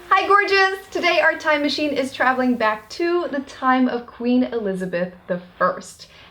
Hi gorgeous! Today our time machine is traveling back to the time of Queen Elizabeth I,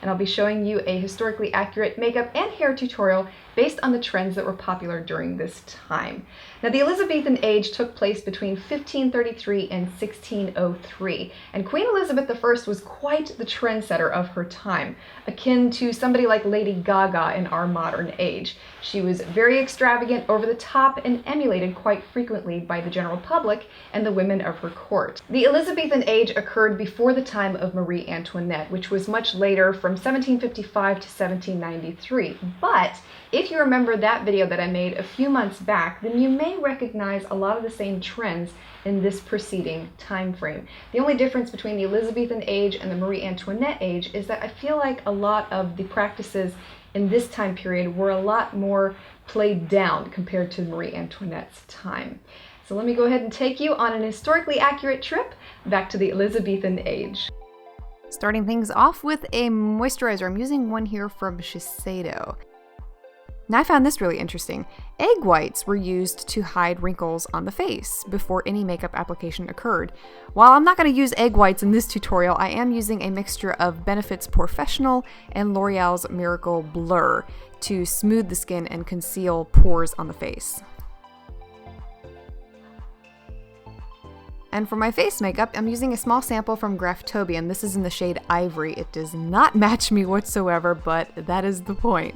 and I'll be showing you a historically accurate makeup and hair tutorial based on the trends that were popular during this time. Now the Elizabethan age took place between 1533 and 1603, and Queen Elizabeth I was quite the trendsetter of her time, akin to somebody like Lady Gaga in our modern age. She was very extravagant, over the top, and emulated quite frequently by the general public and the women of her court. The Elizabethan age occurred before the time of Marie Antoinette, which was much later, from 1755 to 1793. But if you remember that video that I made a few months back, then you may recognize a lot of the same trends in this preceding time frame. The only difference between the Elizabethan age and the Marie Antoinette age is that I feel like a lot of the practices in this time period were a lot more played down compared to Marie Antoinette's time. So let me go ahead and take you on an historically accurate trip back to the Elizabethan age. Starting things off with a moisturizer. I'm using one here from Shiseido. Now I found this really interesting. Egg whites were used to hide wrinkles on the face before any makeup application occurred. While I'm not going to use egg whites in this tutorial, I am using a mixture of Benefit's Pore-fessional and L'Oreal's Miracle Blur to smooth the skin and conceal pores on the face. And for my face makeup, I'm using a small sample from Graftobian. This is in the shade Ivory. It does not match me whatsoever, but that is the point.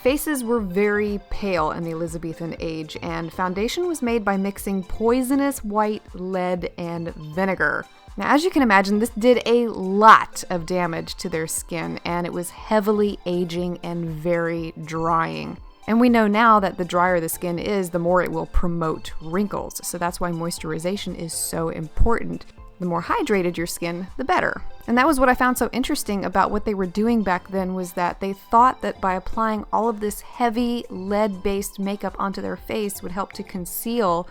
Faces were very pale in the Elizabethan age, and foundation was made by mixing poisonous white lead and vinegar. Now, as you can imagine, this did a lot of damage to their skin, and it was heavily aging and very drying. And we know now that the drier the skin is, the more it will promote wrinkles. So that's why moisturization is so important. The more hydrated your skin, the better. And that was what I found so interesting about what they were doing back then, was that they thought that by applying all of this heavy lead-based makeup onto their face would help to conceal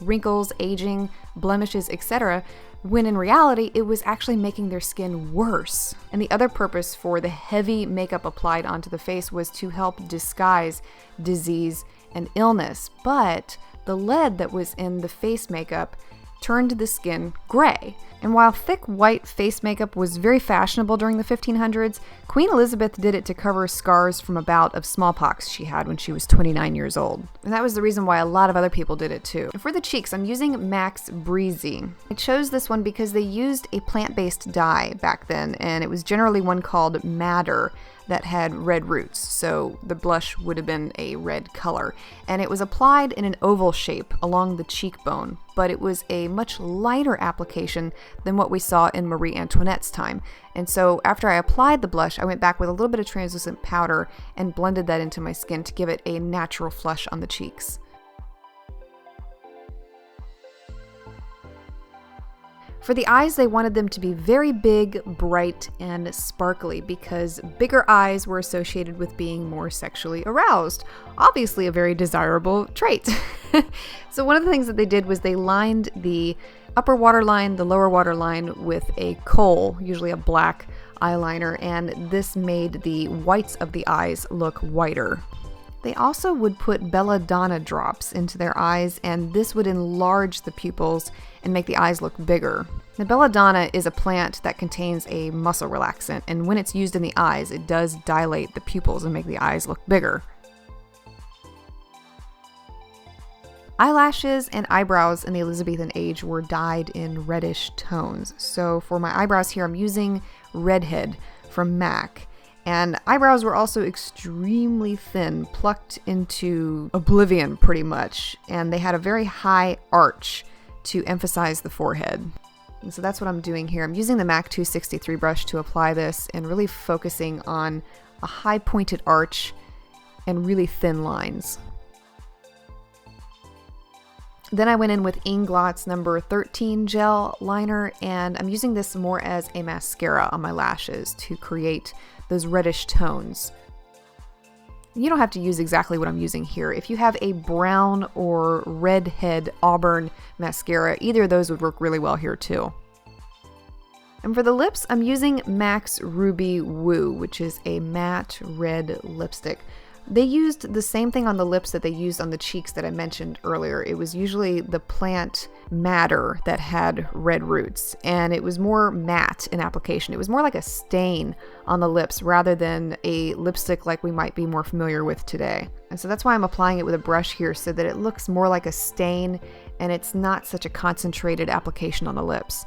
wrinkles, aging, blemishes, etc., when in reality it was actually making their skin worse. And the other purpose for the heavy makeup applied onto the face was to help disguise disease and illness. But the lead that was in the face makeup turned the skin gray. And while thick white face makeup was very fashionable during the 1500s, Queen Elizabeth did it to cover scars from a bout of smallpox she had when she was 29 years old. And that was the reason why a lot of other people did it too. For the cheeks, I'm using MAC's Breezy. I chose this one because they used a plant-based dye back then, and it was generally one called Madder that had red roots, so the blush would have been a red color. And it was applied in an oval shape along the cheekbone, but it was a much lighter application than what we saw in Marie Antoinette's time. And so after I applied the blush, I went back with a little bit of translucent powder and blended that into my skin to give it a natural flush on the cheeks. For the eyes, they wanted them to be very big, bright, and sparkly because bigger eyes were associated with being more sexually aroused. Obviously a very desirable trait. So one of the things that they did was they lined the upper waterline, the lower waterline with a kohl, usually a black eyeliner, and this made the whites of the eyes look whiter. They also would put belladonna drops into their eyes, and this would enlarge the pupils and make the eyes look bigger. The belladonna is a plant that contains a muscle relaxant, and when it's used in the eyes, it does dilate the pupils and make the eyes look bigger. Eyelashes and eyebrows in the Elizabethan age were dyed in reddish tones. So for my eyebrows here, I'm using Redhead from MAC. And eyebrows were also extremely thin, plucked into oblivion pretty much, and they had a very high arch to emphasize the forehead. And so that's what I'm doing here. I'm using the MAC 263 brush to apply this and really focusing on a high pointed arch and really thin lines. Then I went in with Inglot's number 13 gel liner, and I'm using this more as a mascara on my lashes to create those reddish tones. You don't have to use exactly what I'm using here. If you have a brown or redhead auburn mascara, either of those would work really well here too. And for the lips, I'm using MAC's Ruby Woo, which is a matte red lipstick. They used the same thing on the lips that they used on the cheeks that I mentioned earlier. It was usually the plant madder that had red roots, and it was more matte in application. It was more like a stain on the lips rather than a lipstick like we might be more familiar with today. And so that's why I'm applying it with a brush here, so that it looks more like a stain and it's not such a concentrated application on the lips.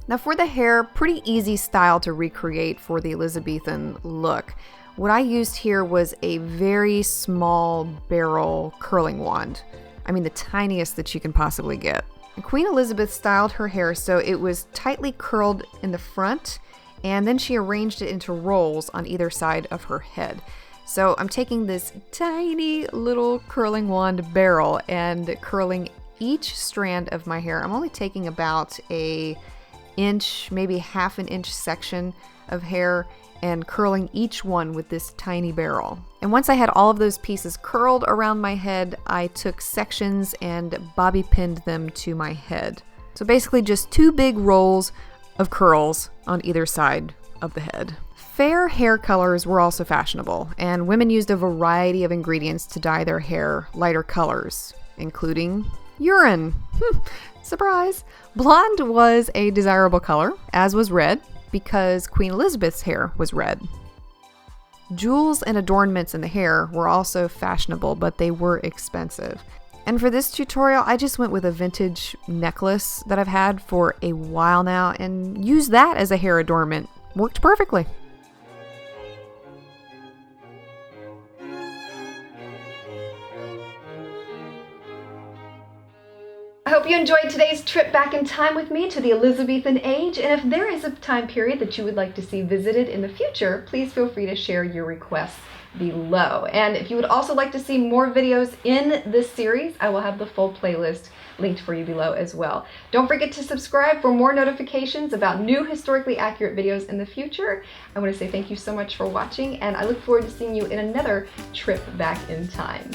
Now for the hair, pretty easy style to recreate for the Elizabethan look. What I used here was a very small barrel curling wand. I mean the tiniest that you can possibly get. And Queen Elizabeth styled her hair so it was tightly curled in the front, and then she arranged it into rolls on either side of her head. So I'm taking this tiny little curling wand barrel and curling each strand of my hair. I'm only taking about a inch, maybe half an inch section of hair and curling each one with this tiny barrel. And once I had all of those pieces curled around my head, I took sections and bobby pinned them to my head. So basically just two big rolls of curls on either side of the head. Fair hair colors were also fashionable, and women used a variety of ingredients to dye their hair lighter colors, including urine. Surprise! Blonde was a desirable color, as was red, because Queen Elizabeth's hair was red. Jewels and adornments in the hair were also fashionable, but they were expensive. And for this tutorial, I just went with a vintage necklace that I've had for a while now and used that as a hair adornment. Worked perfectly. I hope you enjoyed today's trip back in time with me to the Elizabethan age, and if there is a time period that you would like to see visited in the future, please feel free to share your requests below. And if you would also like to see more videos in this series, I will have the full playlist linked for you below as well. Don't forget to subscribe for more notifications about new historically accurate videos in the future. I want to say thank you so much for watching, and I look forward to seeing you in another trip back in time.